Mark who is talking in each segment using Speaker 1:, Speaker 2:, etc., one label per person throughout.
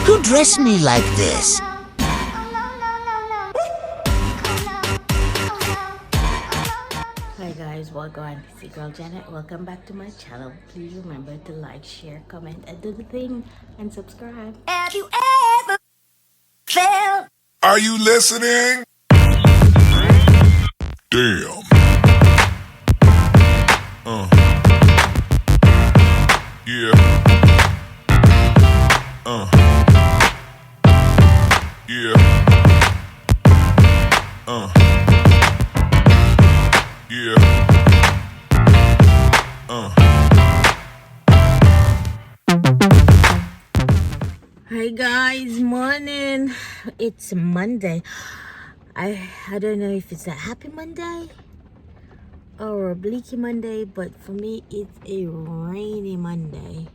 Speaker 1: Who dressed me like this?
Speaker 2: Hi guys, welcome. It's your girl Janet. Welcome back to my channel. Please remember to like, share, comment, and do the thing, and subscribe.
Speaker 3: Have you ever felt?
Speaker 4: Are you listening? Damn. Yeah. Yeah. Yeah.
Speaker 2: Hi guys, morning. It's Monday. I don't know if it's a happy Monday or a bleaky Monday, but for me it's a rainy Monday.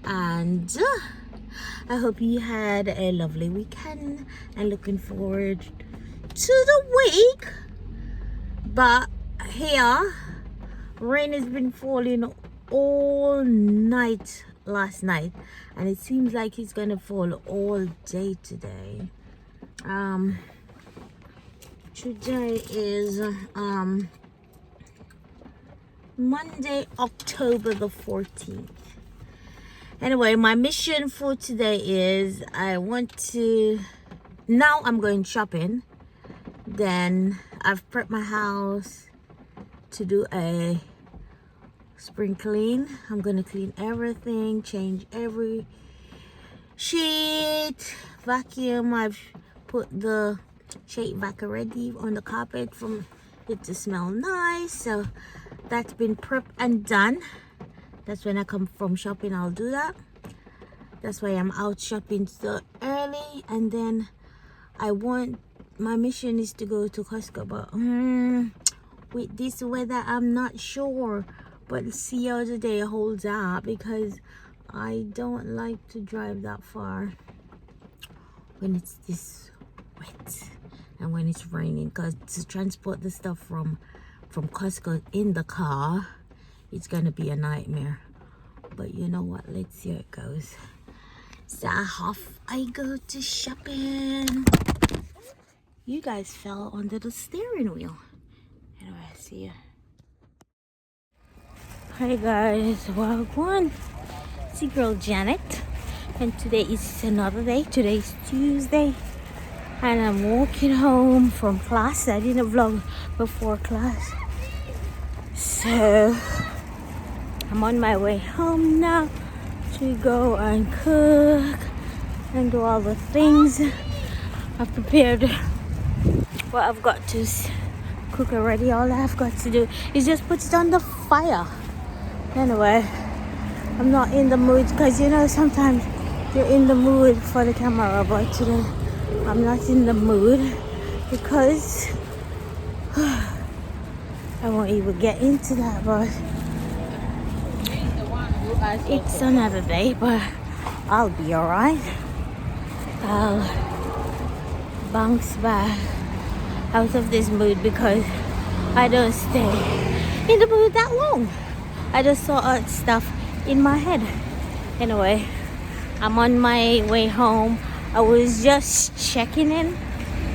Speaker 2: And I hope you had a lovely weekend and looking forward to the week. But here, rain has been falling all night last night, and it seems like it's gonna fall all day today. Today is Monday, October the 14th. Anyway, my mission for today is I'm going shopping. Then I've prepped my house to do a spring clean. I'm gonna clean everything, change every sheet, vacuum. I've put the shake vac already on the carpet for it to smell nice. So that's been prepped and done. That's when I come from shopping, I'll do that. That's why I'm out shopping so early. And then my mission is to go to Costco, but with this weather I'm not sure. But see how the day holds out, because I don't like to drive that far when it's this wet and when it's raining, because to transport the stuff from Costco in the car, it's gonna be a nightmare. But you know what, let's see how it goes. So off I go to shopping. You guys fell under the steering wheel. Anyway, see ya. Hi guys, welcome. It's your girl Janet, and today is another day. Today is Tuesday, and I'm walking home from class. I didn't vlog before class, so I'm on my way home now to go and cook and do all the things. I've prepared what I've got to cook already. All I've got to do is just put it on the fire. Anyway, I'm not in the mood, because you know sometimes you're in the mood for the camera, but today I'm not in the mood because I won't even get into that. But it's another day, but I'll be alright. I'll bounce back out of this mood because I don't stay in the mood that long. I just saw stuff in my head. Anyway, I'm on my way home. I was just checking in.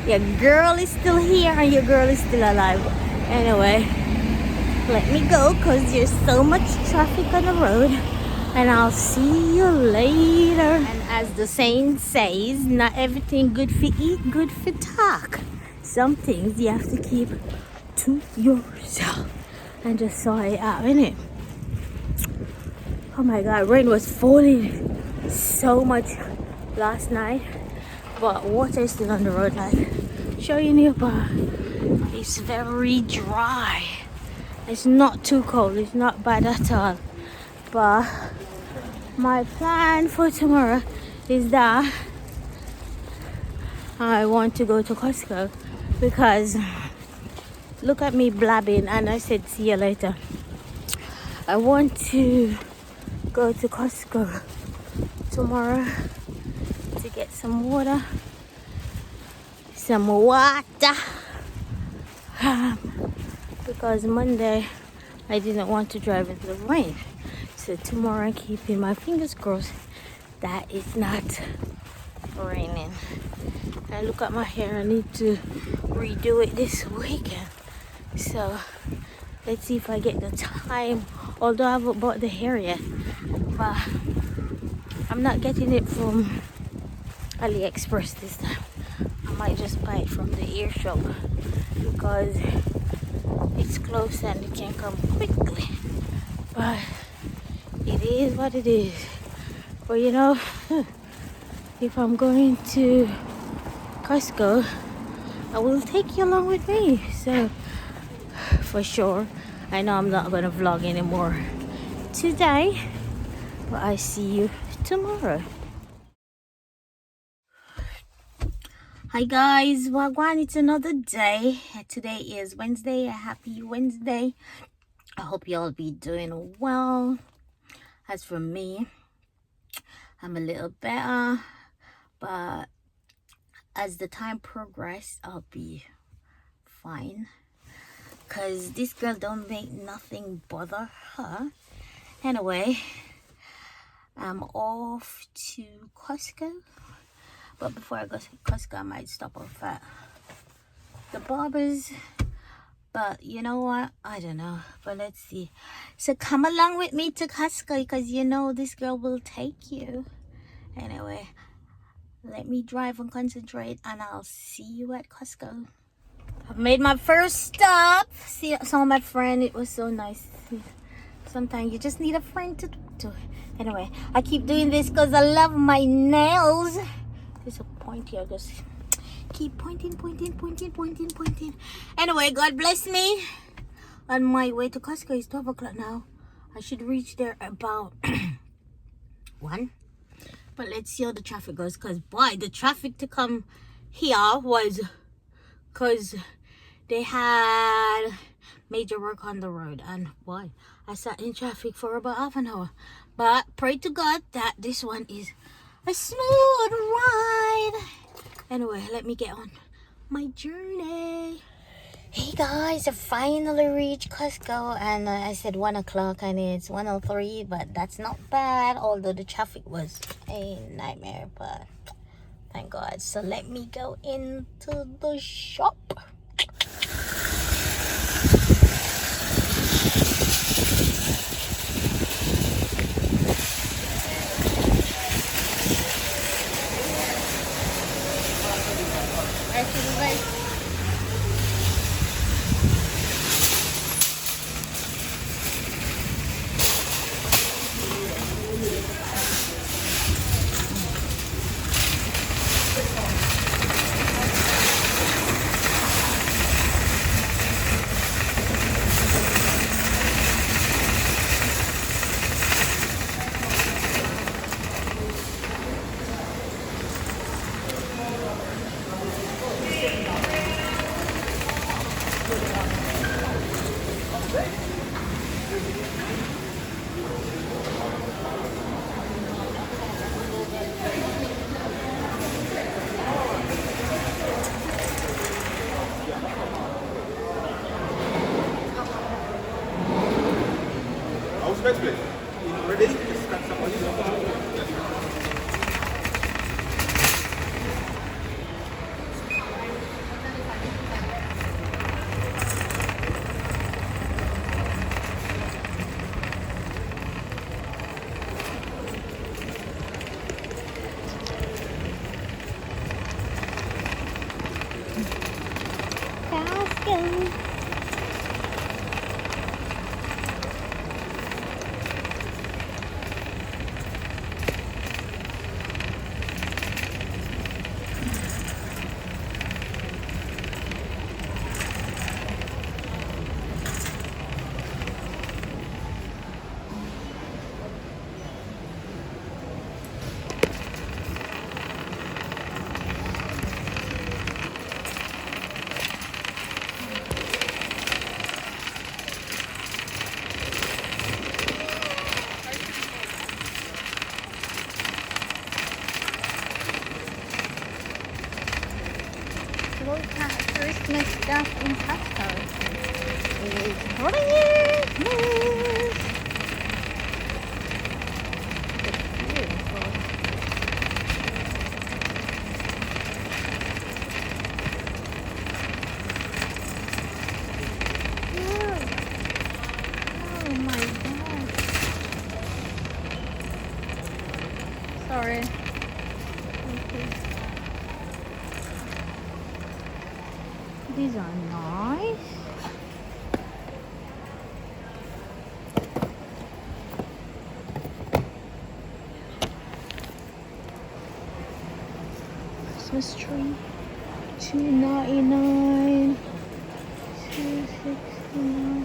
Speaker 2: Your girl is still here and your girl is still alive. Anyway, let me go because there's so much traffic on the road. And I'll see you later. And as the saying says, not everything good for eat, good for talk. Some things you have to keep to yourself. And just saw it out, innit? Oh my god, rain was falling so much last night, but water is still on the road, like showing you, but it's very dry. It's not too cold, it's not bad at all. But my plan for tomorrow is that I want to go to Costco, because look at me blabbing and I said see you later. I want to go to Costco tomorrow to get some water. Because Monday I didn't want to drive in the rain. So tomorrow I'm keeping my fingers crossed that it's not raining. And look at my hair. I need to redo it this weekend. So let's see if I get the time. Although I haven't bought the hair yet, but I'm not getting it from AliExpress this time. I might just buy it from the ear shop because it's close and it can come quickly. But it is what it is. But you know, if I'm going to Costco, I will take you along with me. So for sure, I know I'm not gonna vlog anymore today, but I see you tomorrow. Hi guys, wagwan, it's another day. Today is Wednesday. A happy Wednesday. I hope you all be doing well. As for me, I'm a little better, but as the time progresses, I'll be fine. Cause this girl don't make nothing bother her. Anyway, I'm off to Costco. But before I go to Costco, I might stop off at the barbers. But you know what? I don't know. But let's see. So come along with me to Costco because you know this girl will take you. Anyway, let me drive and concentrate and I'll see you at Costco. I've made my first stop. See, saw my friend. It was so nice. Sometimes you just need a friend to talk to. Anyway, I keep doing this because I love my nails. There's a point here. Just keep pointing. Anyway, God bless me. On my way to Costco, it's 12 o'clock now. I should reach there about 1. But let's see how the traffic goes. Because, boy, the traffic to come here was... Because they had major work on the road. And, boy, I sat in traffic for about half an hour. But pray to God that this one is a smooth ride. Anyway, let me get on my journey. Hey guys, I finally reached Costco and I said 1 o'clock and it's 1:03, but that's not bad, although the traffic was a nightmare, but thank God. So let me go into the shop. Christmas stuff in Costco. It is Christmas. It's beautiful. These are nice. Christmas tree, $2.99, $2.69.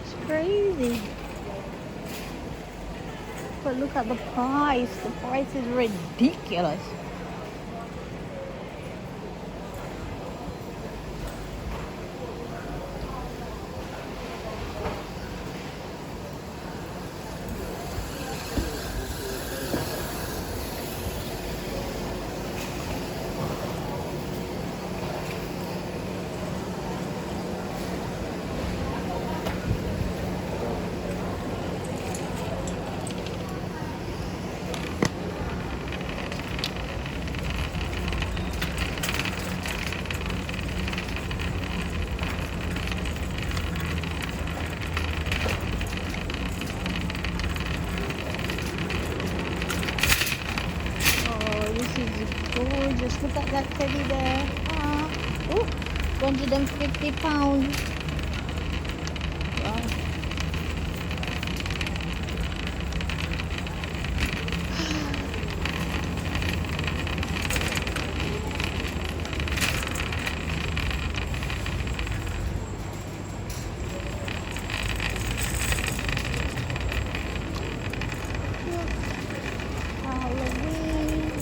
Speaker 2: It's crazy. But look at the price. The price is ridiculous. Gorgeous. Look at that teddy bear. Oh, 150 pounds. Wow. Halloween.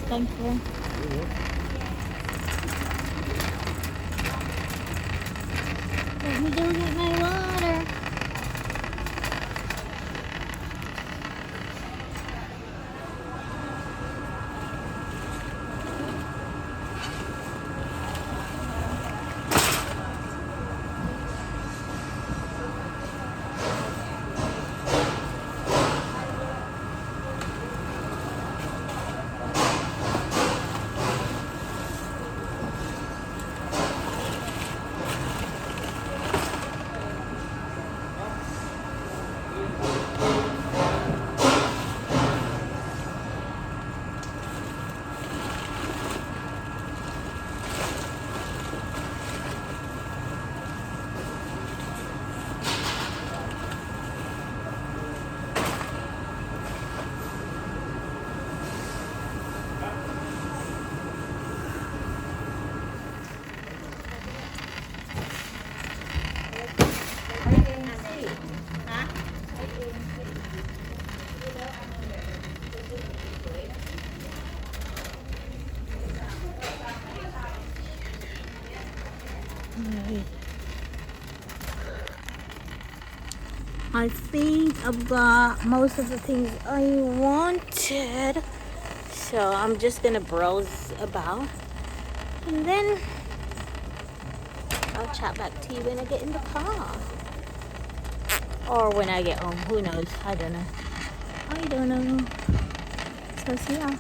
Speaker 2: Thank you. Let me go get my water. I think I've got most of the things I wanted. So I'm just gonna browse about. And then I'll chat back to you when I get in the car. Or when I get home. Who knows? I don't know. So see ya.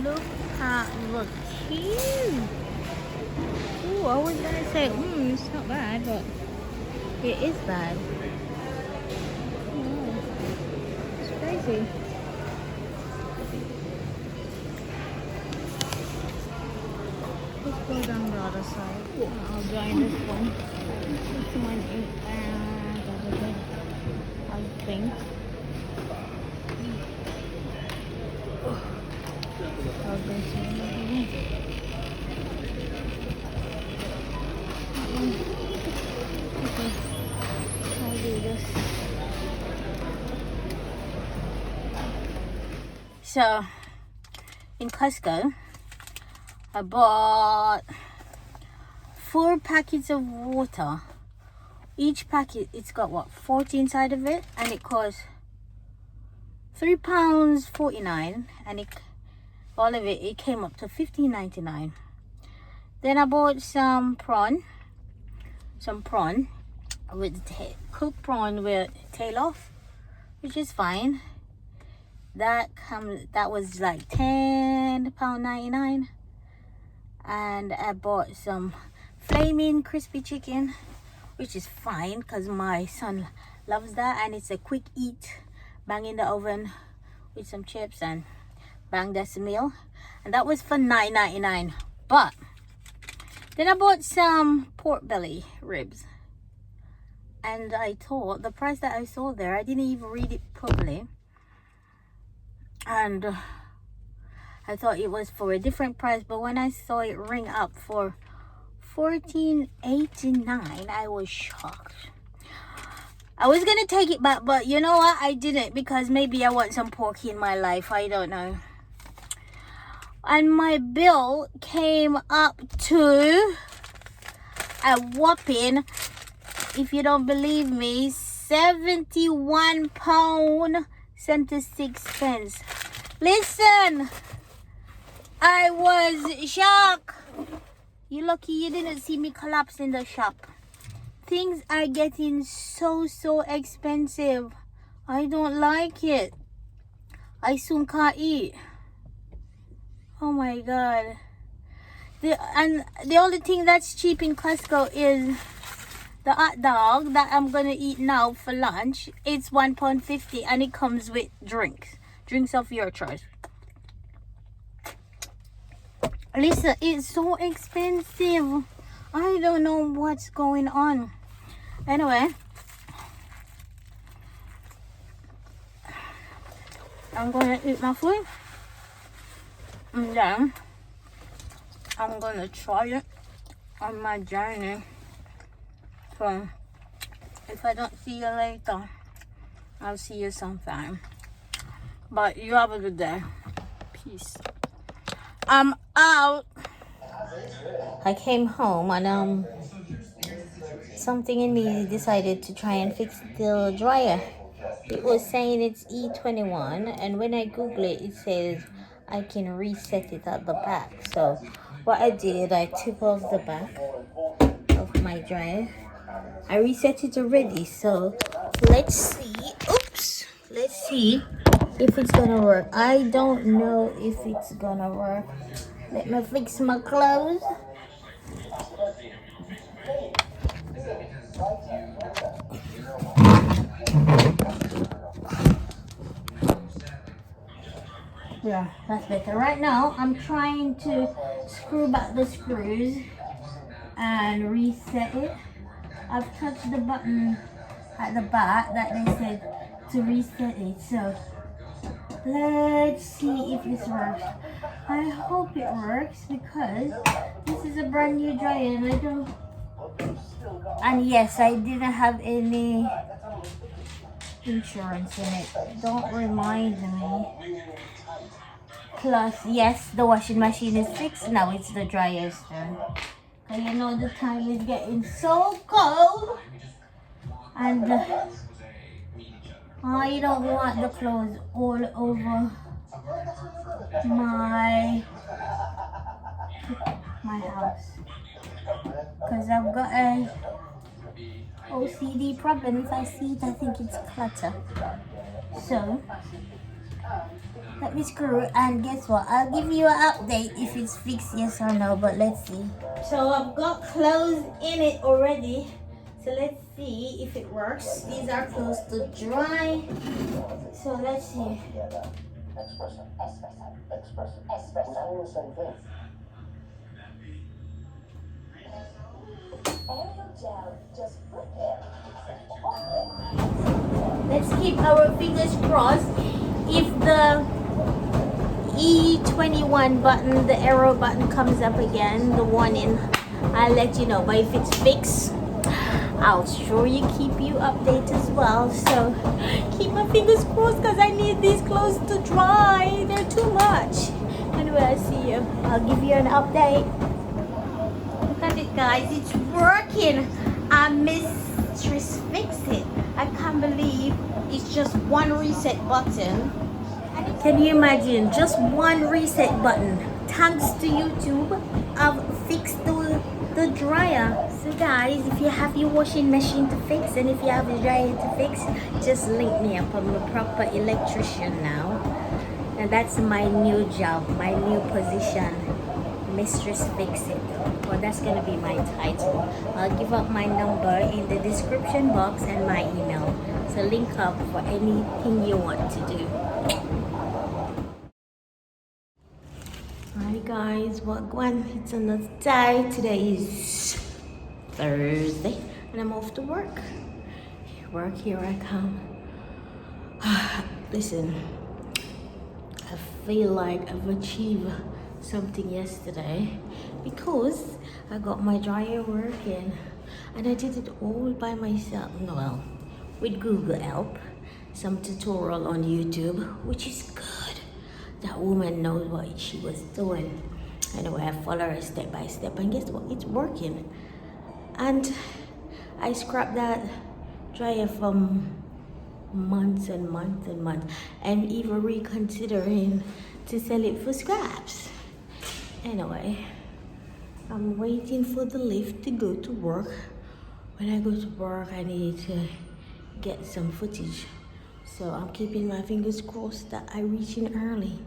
Speaker 2: Look at the queue. Ooh, I was gonna say, it's not bad, but it is bad. Oh, it's crazy. Let's go down the other side. I'll join this one. This one is bad, I think. I'll go to another one. Okay, I'll do this. So, in Costco, I bought 4 packets of water. Each packet, it's got what, 40 inside of it, and it costs £3.49, and all of it came up to $15.99. Then I bought some prawn with cooked prawn with tail off, which is fine. That was like £10.99. And I bought some flaming crispy chicken, which is fine because my son loves that, and it's a quick eat. Bang in the oven with some chips and bang, that's a meal. And that was for $9.99. But then I bought some pork belly ribs, and I thought the price that I saw there, I didn't even read it properly, and I thought it was for a different price. But when I saw it ring up for $14.89, I was shocked. I was gonna take it back, but you know what, I didn't, because maybe I want some pork in my life, I don't know. And my bill came up to a whopping, if you don't believe me, £71.76. Listen, I was shocked. You're lucky you didn't see me collapse in the shop. Things are getting so expensive. I don't like it. I soon can't eat. Oh my god. The only thing that's cheap in Costco is the hot dog that I'm gonna eat now for lunch. It's £1.50, and it comes with drinks of your choice. Listen, it's so expensive. I don't know what's going on. Anyway, I'm gonna eat my food, and then I'm gonna try it on my journey. So if I don't see you later, I'll see you sometime. But you have a good day. Peace. I'm out. I came home, and something in me decided to try and fix the dryer. It was saying it's E21, and when I Google it, it says I can reset it at the back. So what I did, I took off the back of my dryer. I reset it already, so let's see. Oops. Let's see if it's gonna work. I don't know if it's gonna work. Let me fix my clothes. Yeah, that's better. Right now, I'm trying to screw back the screws and reset it. I've touched the button at the back that they said to reset it. So let's see if this works. I hope it works because this is a brand new dryer and I don't. And yes, I didn't have any insurance in it. Don't remind me. Plus, yes, the washing machine is fixed. Now it's the dryer's turn. Cause you know the time is getting so cold. And I don't want the clothes all over my house. Cause I've got a OCD problem. If I see it, I think it's clutter. So let me screw it, and guess what? I'll give you an update if it's fixed, yes or no, but let's see. So I've got clothes in it already. So let's see if it works. These are close to dry. So let's see. Let's keep our fingers crossed. If the E21 button, the arrow button comes up again, the warning, I'll let you know. But if it's fixed, I'll sure keep you updated as well. So keep my fingers crossed because I need these clothes to dry. They're too much. Anyway, I'll see you. I'll give you an update. Look at it, guys. It's working. Mistress fixed it. I can't believe it's just one reset button. Can you imagine? Just one reset button. Thanks to YouTube, I've fixed the dryer. So guys, if you have your washing machine to fix and if you have a dryer to fix, just link me up. I'm a proper electrician now. And that's my new job, my new position. Mistress Fix It. Well, that's gonna be my title. I'll give up my number in the description box and my email. So link up for anything you want to do. Hi guys, welcome. It's another day. Today is Thursday and I'm off to work. Here I come. Listen, I feel like I've achieved something yesterday because I got my dryer working and I did it all by myself. Well, with Google help, some tutorial on YouTube, which is good. That woman knows what she was doing. Anyway, I follow her step by step and guess what? It's working. And I scrapped that dryer from months and months and months and even reconsidering to sell it for scraps. Anyway, I'm waiting for the lift to go to work. When I go to work, I need to get some footage. So I'm keeping my fingers crossed that I reach in early.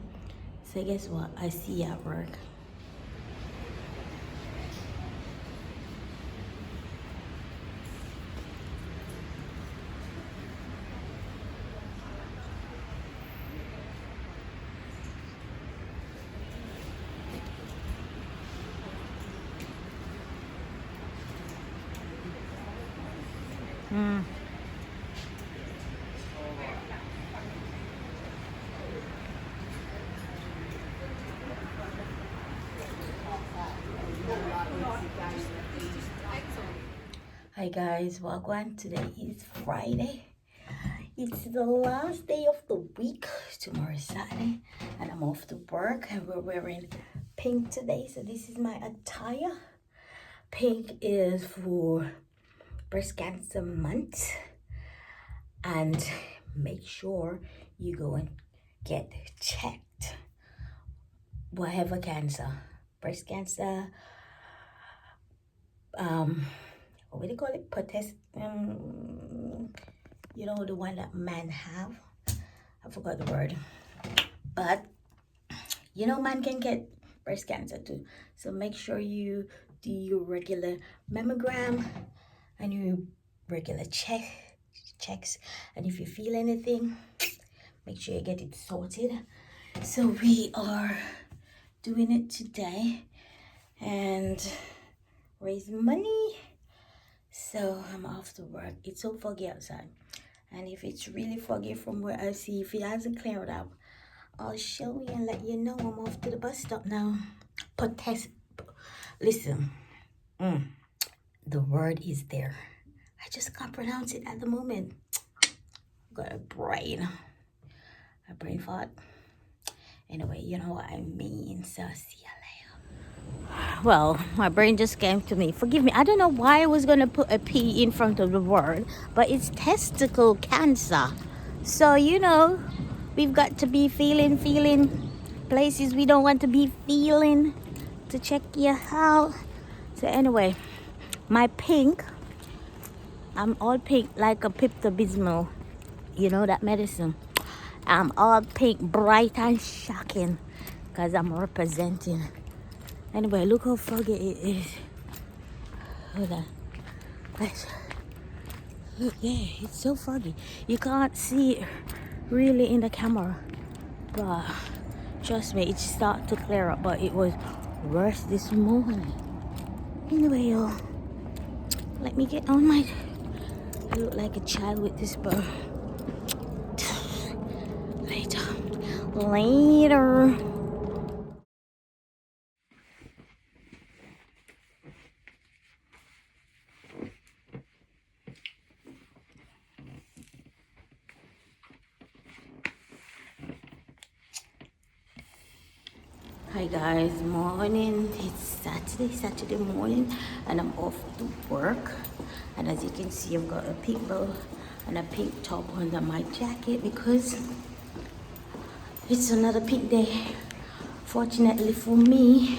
Speaker 2: So guess what? I see you at work. Hi guys, welcome. Today is Friday. It's the last day of the week. Tomorrow is Saturday and I'm off to work and we're wearing pink today. So this is my attire. Pink is for Breast Cancer Month. And make sure you go and get checked. Whatever cancer. Breast cancer, what do you call it? You know, the one that men have. I forgot the word. But, you know, man can get breast cancer too. So make sure you do your regular mammogram and your regular checks. And if you feel anything, make sure you get it sorted. So we are doing it today and raise money. So I'm off to work. It's so foggy outside. And if it's really foggy from where I see, if it hasn't cleared up, I'll show you and let you know I'm off to the bus stop now. Listen, the word is there. I just can't pronounce it at the moment. Got a brain fart. Anyway, you know what I mean. So see you later. Well, my brain just came to me. Forgive me. I don't know why I was gonna put a P in front of the word, but it's testicle cancer. So you know, we've got to be feeling places we don't want to be feeling to check you out. So anyway, my pink, I'm all pink like a Pepto-Bismol. You know that medicine? I'm all pink, bright and shocking because I'm representing. Anyway, look how foggy it is. Hold on. Look, yeah, it's so foggy. You can't see it really in the camera. But trust me, it started to clear up, but it was worse this morning. Anyway, y'all, let me get on my... I look like a child with this bow. Later. Hi guys, morning. It's Saturday morning, and I'm off to work. And as you can see, I've got a pink bow and a pink top under my jacket because it's another pink day. Fortunately for me,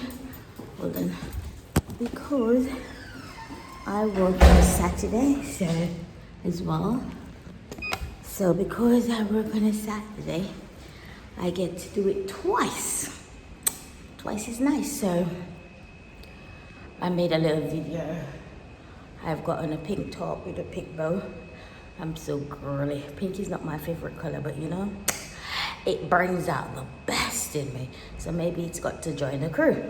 Speaker 2: hold on, because I work on Saturday, so as well. So because I work on a Saturday, I get to do it twice. Twice is nice. So I made a little video. I've got on a pink top with a pink bow. I'm so girly. Pink is not my favorite color, but you know, it brings out the best in me. So maybe it's got to join the crew.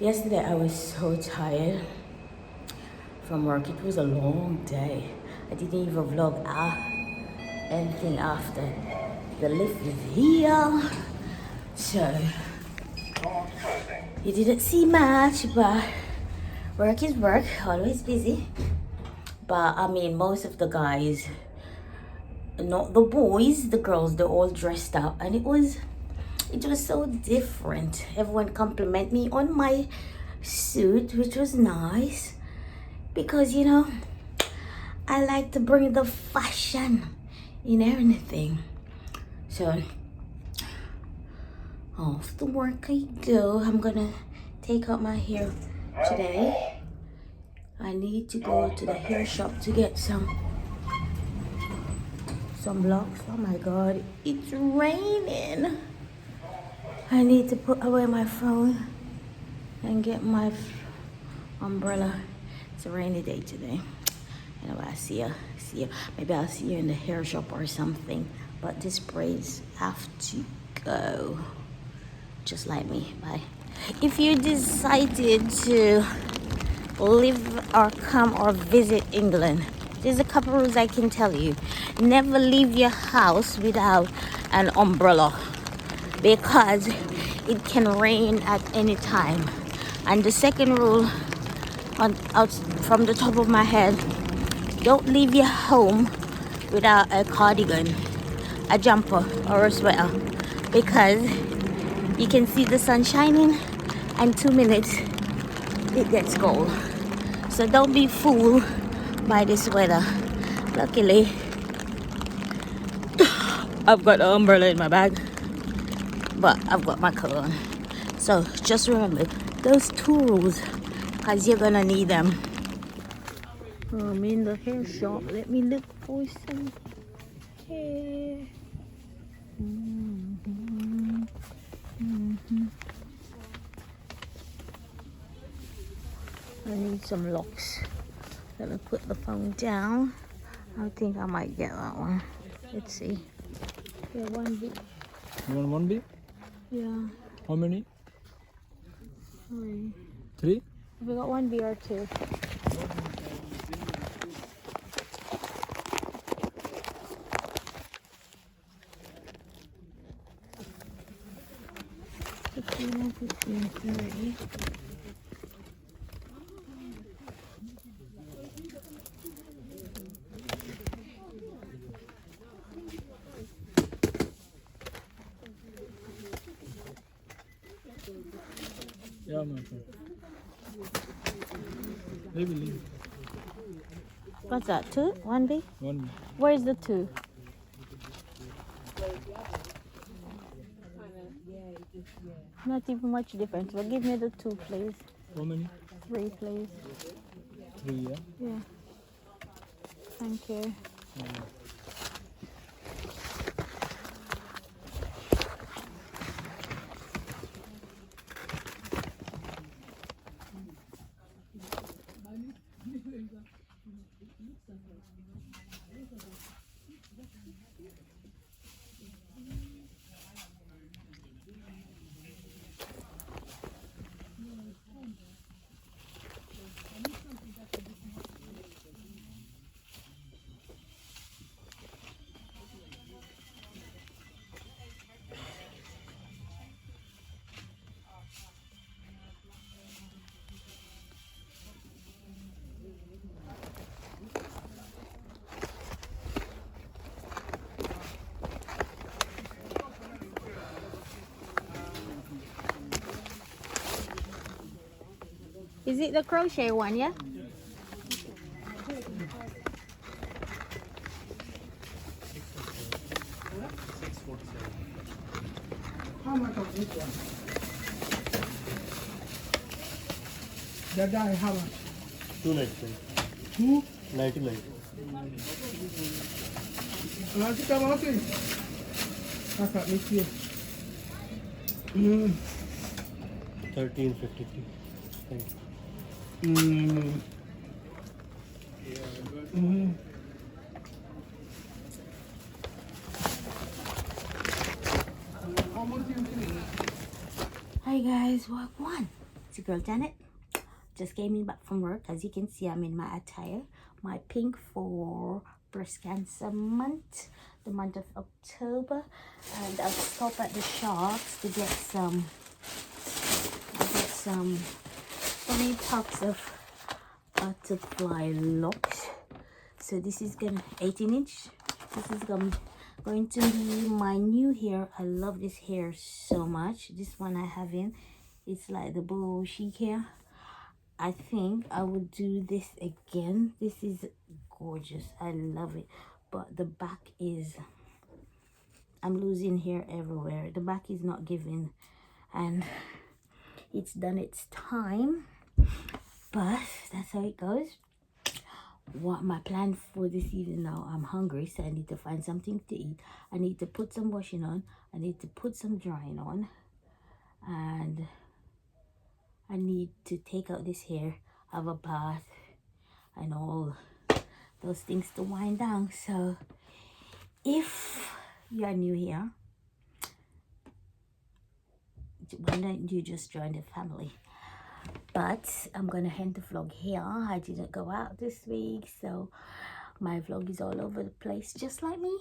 Speaker 2: Yesterday I was so tired from work. It was a long day. I didn't even vlog anything after. The lift is here. So you didn't see much, but work is work, always busy. But I mean, most of the guys, not the boys, the girls, they're all dressed up, and it was so different. Everyone complimented me on my suit, which was nice, because you know, I like to bring the fashion in everything. So off to work I go. I'm gonna take out my hair today. I need to go to the hair shop to get some blocks. Oh my god, it's raining. I need to put away my phone and get my umbrella. It's a rainy day today. Anyway, I see you. Maybe I'll see you in the hair shop or something. But these braids have to go. Just like me. Bye. If you decided to live or come or visit England, there's a couple rules I can tell you. Never leave your house without an umbrella, because it can rain at any time. And the second rule, out from the top of my head, don't leave your home without a cardigan, a jumper or a sweater, because you can see the sun shining and 2 minutes it gets cold. So don't be fooled by this weather. Luckily, I've got an umbrella in my bag, but I've got my coat on. So just remember those 2 rules, because you're gonna need them. I'm in the hair shop. Let me look for some hair. I need some locks. Let me put the phone down. I think I might get that one. Let's see. Yeah, 1B.
Speaker 5: You want 1B?
Speaker 2: Yeah.
Speaker 5: How many?
Speaker 2: 3.
Speaker 5: 3?
Speaker 2: Have we got 1B or 2? 15:30.
Speaker 5: Yeah, my friend. Maybe leave.
Speaker 2: What's that? 2? 1B?
Speaker 5: 1B.
Speaker 2: Where's the 2? Not even much difference. But give me the 2, please.
Speaker 5: How many?
Speaker 2: 3, please.
Speaker 5: 3, yeah?
Speaker 2: Yeah. Thank you. Is it the crochet one, yeah?
Speaker 6: How much of this one? That guy, how much?
Speaker 7: 299.
Speaker 6: 299.
Speaker 7: 99.
Speaker 6: Nanti kamu okey? Kakak mikir.
Speaker 7: 1353. Thank you.
Speaker 6: How much you think?
Speaker 2: Hi guys, walk one. It's your girl Janet. Just came in back from work. As you can see, I'm in my attire, my pink for breast cancer month, the month of October, and I'll stop at the shops to get some 3 packs of butterfly locks. So this is gonna 18-inch. This is going to be my new hair. I love this hair so much. This one I have in, it's like the boho chic hair. I think I will do this again. This is gorgeous. I love it. But the back is, I'm losing hair everywhere. The back is not giving, and it's done its time. But that's how it goes. What my plan for this evening now, I'm hungry, so I need to find something to eat. I need to put some washing on. I need to put some drying on. And I need to take out this hair, have a bath, and all those things to wind down. So if you are new here, why don't you just join the family? But I'm gonna end the vlog here. I didn't go out this week, so my vlog is all over the place, just like me,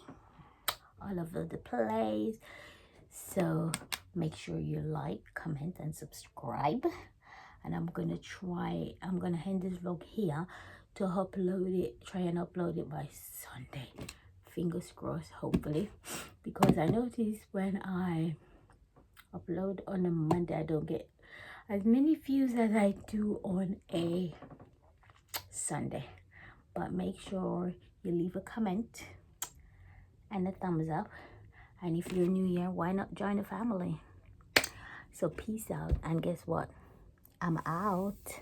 Speaker 2: all over the place. So make sure you like, comment, and subscribe. And I'm gonna end this vlog here to upload it, try and upload it by Sunday, fingers crossed, hopefully, because I notice when I upload on a Monday, I don't get as many views as I do on a Sunday. But make sure you leave a comment and a thumbs up, and if you're new here, why not join the family? So peace out, and guess what, I'm out.